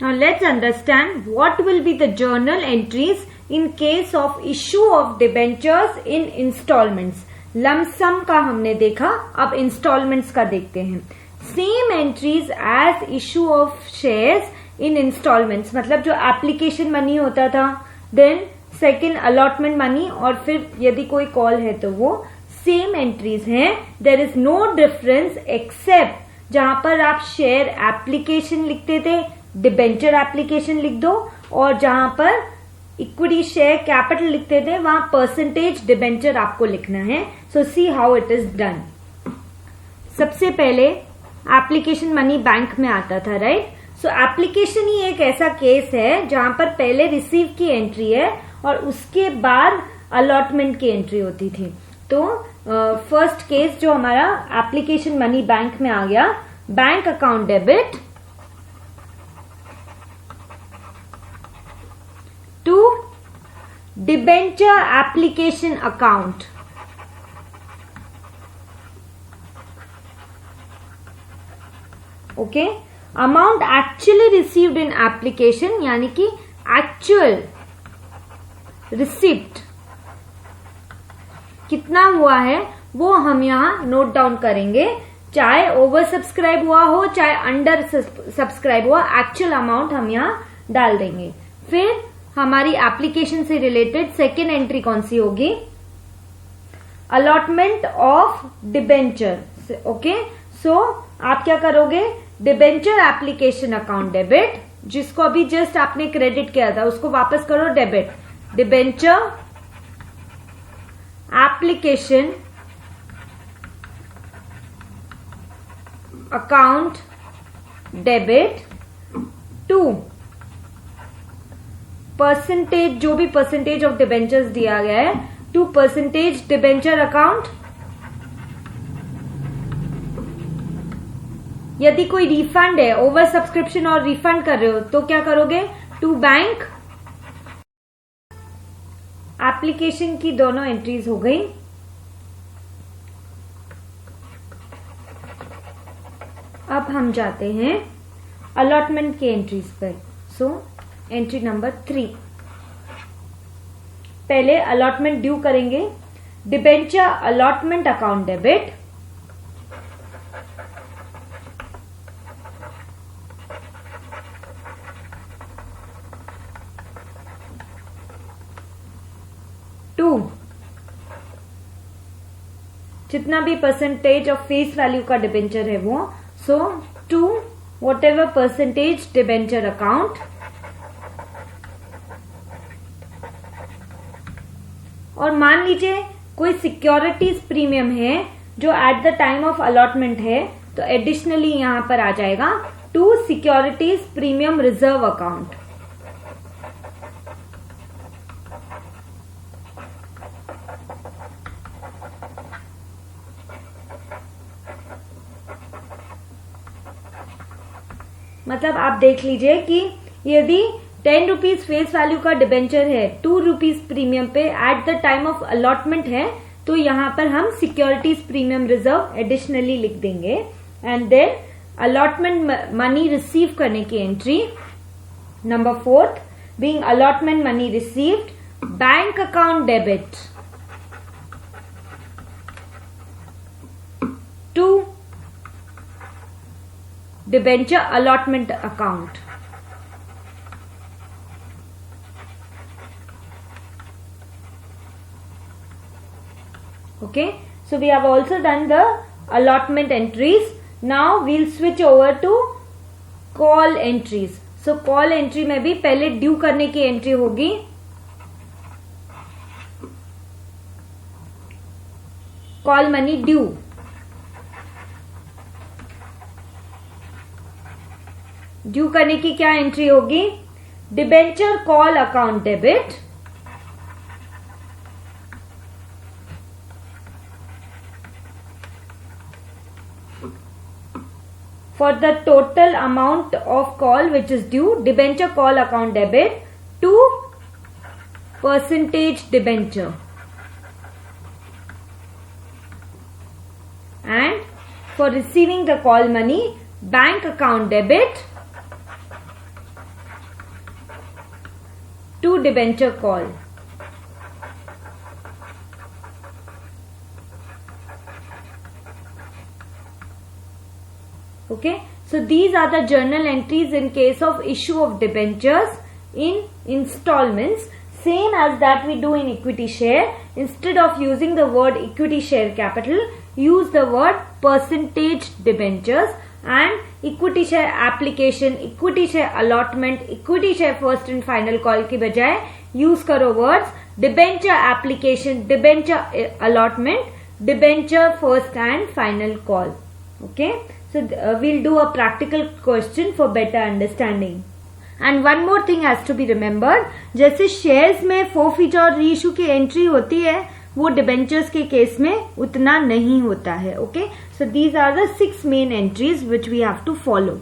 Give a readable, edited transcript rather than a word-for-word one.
Now let's understand what will be the journal entries in case of issue of debentures in installments. Lump sum का हमने देखा, अब installments का देखते हैं. Same entries as issue of shares in installments, मतलब जो एप्लीकेशन मनी होता था, देन सेकेंड अलॉटमेंट मनी, और फिर यदि कोई कॉल है तो वो सेम एंट्रीज हैं. There is no difference except जहां पर आप शेयर एप्लीकेशन लिखते थे, डिबेंचर एप्लीकेशन लिख दो, और जहां पर इक्विटी शेयर कैपिटल लिखते थे वहां परसेंटेज डिबेंचर आपको लिखना है. So see how it is done. सबसे पहले एप्लीकेशन मनी बैंक में आता था, राइट. सो एप्लीकेशन ही एक ऐसा केस है जहां पर पहले रिसीव की एंट्री है और उसके बाद अलॉटमेंट की एंट्री होती थी. तो फर्स्ट केस जो हमारा एप्लीकेशन मनी बैंक में आ गया, bank account debit to debenture application account. Okay, amount actually received in application, यानी कि एक्चुअल रिसिप्ट कितना हुआ है वो हम यहां नोट डाउन करेंगे. चाहे ओवर सब्सक्राइब हुआ हो चाहे अंडर सब्सक्राइब हुआ, एक्चुअल अमाउंट हम यहां डाल देंगे. फिर हमारी एप्लीकेशन से रिलेटेड सेकेंड एंट्री कौन सी होगी? Allotment of debenture. ओके, सो आप क्या करोगे? डिबेंचर एप्लीकेशन अकाउंट डेबिट, जिसको अभी जस्ट आपने क्रेडिट किया था उसको वापस करो debit. Debenture application account debit to percentage, जो भी परसेंटेज ऑफ डिबेंचर्स दिया गया है, टू परसेंटेज डिबेंचर अकाउंट. यदि कोई रिफंड है, ओवर सब्सक्रिप्शन और रिफंड कर रहे हो तो क्या करोगे? To bank. एप्लीकेशन की दोनों एंट्रीज हो गई. अब हम जाते हैं अलॉटमेंट की एंट्रीज पर. सो एंट्री नंबर 3, पहले अलॉटमेंट ड्यू करेंगे. Debenture allotment account debit to जितना भी परसेंटेज ऑफ फेस वैल्यू का डिबेंचर है वो, so to whatever percentage debenture account. और मान लीजिए कोई सिक्योरिटीज प्रीमियम है जो at the time of allotment है, तो एडिशनली यहां पर आ जाएगा to securities premium reserve account. मतलब आप देख लीजिए कि यदि 10 रुपीज फेस वैल्यू का डिबेंचर है, 2 रुपीज प्रीमियम पे eight the time of allotment है, तो यहां पर हम सिक्योरिटीज प्रीमियम रिजर्व एडिशनली लिख देंगे. And then allotment money receive करने की entry number 4, being allotment money received, bank account debit to debenture allotment account. Okay, so we have also done the allotment entries. Now we'll switch over to call entries. So call entry में भी पहले due करने की entry होगी. Call money due. Due करने की क्या entry होगी? Debenture call account debit for the total amount of call which is due, debenture call account debit to percentage debenture. And for receiving the call money, bank account debit to debenture call. Okay, so these are the journal entries in case of issue of debentures in installments. Same as that we do in equity share. Instead of using the word equity share capital, use the word percentage debentures, and equity share application, equity share allotment, equity share first and final call के बजाय use करो words debenture application, debenture allotment, debenture first and final call. Okay, so we'll do a practical question for better understanding. And one more thing has to be remembered, जैसे shares में forfeiture और reissue की entry होती है, वो debentures के case में उतना नहीं होता है. Okay, so these are the 6 main entries which we have to follow.